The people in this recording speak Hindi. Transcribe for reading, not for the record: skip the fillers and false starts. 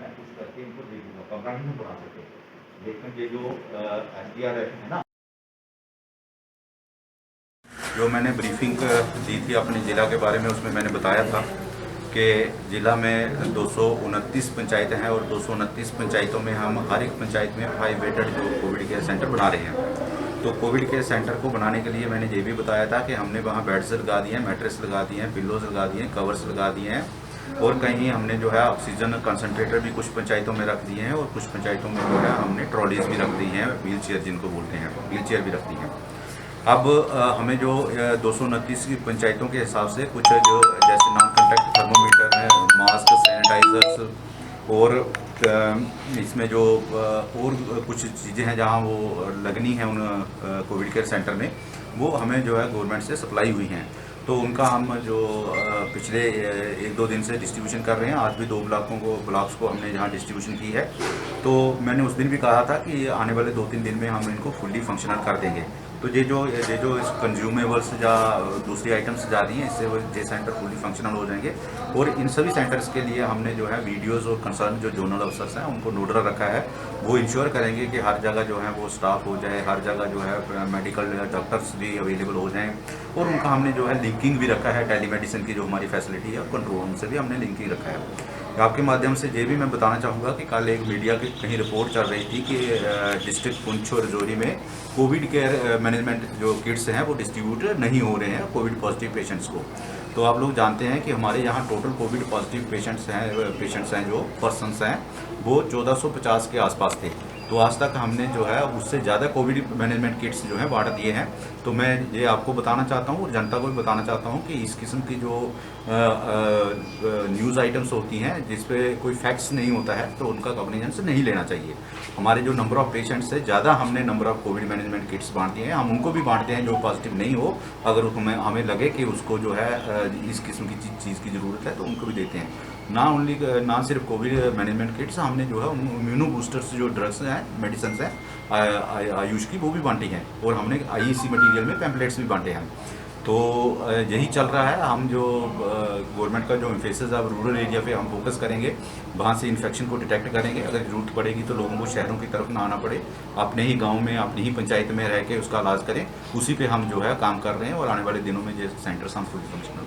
मैं कुछ करके इनको दे दूँगा, कमरा नहीं बना सकते। लेकिन ये जो SDRF है ना, जो मैंने ब्रीफिंग दी थी अपने ज़िला के बारे में, उसमें मैंने बताया था कि ज़िला में 229 पंचायतें हैं और 229 पंचायतों में हम हर एक पंचायत में 5 बेडेड जो कोविड केयर सेंटर बना रहे हैं। तो कोविड केयर सेंटर को बनाने के लिए मैंने ये भी बताया था कि हमने वहाँ बेड्स लगा दिए हैं, मैट्रेस लगा दिए हैं, पिल्लोज लगा दिए हैं, कवर्स लगा दिए हैं और कहीं हमने जो है ऑक्सीजन कंसनट्रेटर भी कुछ पंचायतों में रख दिए हैं और कुछ पंचायतों में जो है हमने ट्रॉलीज भी रख दी हैं, व्हील चेयर जिनको बोलते हैं, व्हील चेयर भी रख दी हैं। अब हमें जो 229 की पंचायतों के हिसाब से कुछ जो जैसे नॉन कॉन्टैक्ट थर्मोमीटर है, मास्क, सैनिटाइजर्स और इसमें जो और कुछ चीज़ें हैं जहां वो लगनी है उन कोविड केयर सेंटर में, वो हमें जो है गवर्नमेंट से सप्लाई हुई हैं। तो उनका हम जो पिछले 1-2 दिन से डिस्ट्रीब्यूशन कर रहे हैं। आज भी 2 ब्लॉक्स को हमने यहाँ डिस्ट्रीब्यूशन की है। तो मैंने उस दिन भी कहा था कि आने वाले 2-3 दिन में हम इनको फुल्ली फंक्शनल कर देंगे। तो ये जो कंज्यूमेबल्स या दूसरी आइटम्स जा रही हैं, इससे वो ये सेंटर फुली फंक्शनल हो जाएंगे। और इन सभी सेंटर्स के लिए हमने जो है वीडियोज़ और कंसर्न जो जोनल अफसर्स हैं उनको नोडल रखा है। वो इंश्योर करेंगे कि हर जगह जो है वो स्टाफ हो जाए, हर जगह जो है मेडिकल डॉक्टर्स भी अवेलेबल हो जाएँ। और उनका हमने जो है लिंकिंग भी रखा है, टेलीमेडिसिन की जो हमारी फैसिलिटी है कंट्रोल रूम से भी हमने लिंकिंग रखा है। आपके माध्यम से ये भी मैं बताना चाहूँगा कि कल एक मीडिया की कहीं रिपोर्ट चल रही थी कि डिस्ट्रिक्ट पुंछ और राजौरी में कोविड केयर मैनेजमेंट जो किट्स हैं वो डिस्ट्रीब्यूट नहीं हो रहे हैं कोविड पॉजिटिव पेशेंट्स को। तो आप लोग जानते हैं कि हमारे यहाँ टोटल कोविड पॉजिटिव पेशेंट्स हैं जो पर्सनस हैं वो 1450 के आसपास थे। तो आज तक हमने जो है उससे ज़्यादा कोविड मैनेजमेंट किट्स जो हैं बांट दिए हैं। तो मैं ये आपको बताना चाहता हूँ और जनता को भी बताना चाहता हूँ कि इस किस्म की जो न्यूज़ आइटम्स होती हैं जिस पे कोई फैक्ट्स नहीं होता है तो उनका कॉग्निजेंस नहीं लेना चाहिए। हमारे जो नंबर ऑफ़ पेशेंट्स से ज़्यादा हमने number of Covid management kits बांट दिए हैं। हम उनको भी बांटते हैं जो पॉजिटिव नहीं हो, अगर हमें लगे कि उसको जो है इस किस्म की चीज़ की ज़रूरत है तो उनको भी देते हैं। ना सिर्फ कोविड मैनेजमेंट किट्स, हमने जो है इम्यूनो बूस्टर्स जो ड्रग्स हैं, मेडिसिन हैं आयुष की, वो भी बांटी हैं और हमने IEC मटेरियल में पैम्पलेट्स भी बांटे हैं। तो यही चल रहा है। हम जो गवर्नमेंट का जो एम्फेसिस है रूरल एरिया पे हम फोकस करेंगे, वहाँ से इन्फेक्शन को डिटेक्ट करेंगे। अगर ज़रूरत पड़ेगी तो लोगों को शहरों की तरफ ना आना पड़े, अपने ही गांव में अपनी ही पंचायत में रह के उसका इलाज करें। उसी पे हम जो है काम कर रहे हैं और आने वाले दिनों में ये सेंटर्स हम फुल फंक्शनल